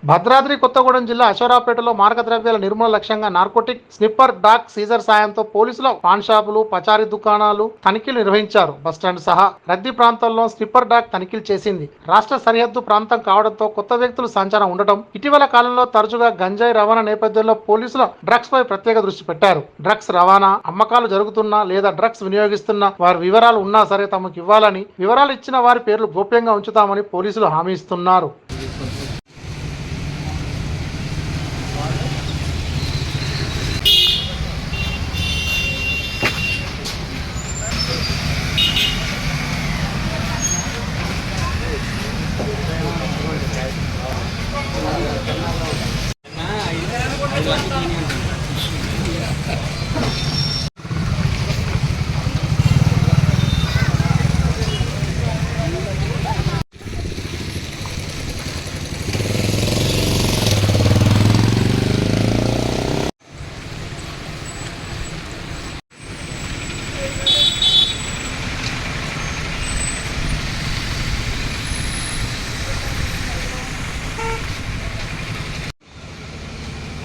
భద్రాద్రి కొత్తగూడెం జిల్లా అశ్వరావుపేటలో మారక ద్రవ్యాల నిర్మూలన లక్ష్యంగా నార్కోటిక్ స్నిప్పర్ డాగ్ సీజర్ సాయంతో పోలీసులు పాన్ షాపులు, పచారీ దుకాణాలు తనిఖీలు నిర్వహించారు. బస్టాండ్ సహా రద్దీ ప్రాంతాల్లో స్నిప్పర్ డాగ్ తనిఖీలు చేసింది. రాష్ట్ర సరిహద్దు ప్రాంతం కావడంతో కొత్త వ్యక్తులు సంచారం ఉండటం, ఇటీవల కాలంలో తరచుగా గంజాయి రవాణా నేపథ్యంలో పోలీసులు డ్రగ్స్ పై ప్రత్యేక దృష్టి పెట్టారు. డ్రగ్స్ రవాణా, అమ్మకాలు జరుగుతున్నా లేదా డ్రగ్స్ వినియోగిస్తున్న వారి వివరాలు ఉన్నా సరే తమకు ఇవ్వాలని, వివరాలు ఇచ్చిన వారి పేర్లు గోప్యంగా ఉంచుతామని పోలీసులు హామీ ఇస్తున్నారు.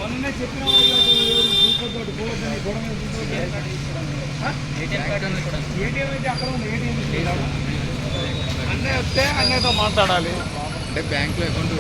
మొన్నే చెప్పిన ఏటీఎం అయితే అక్కడ ఉంది. ఏటీఎం అన్నయ్య వస్తే అన్నయ్యతో మాట్లాడాలి. అంటే బ్యాంక్లో అకౌంట్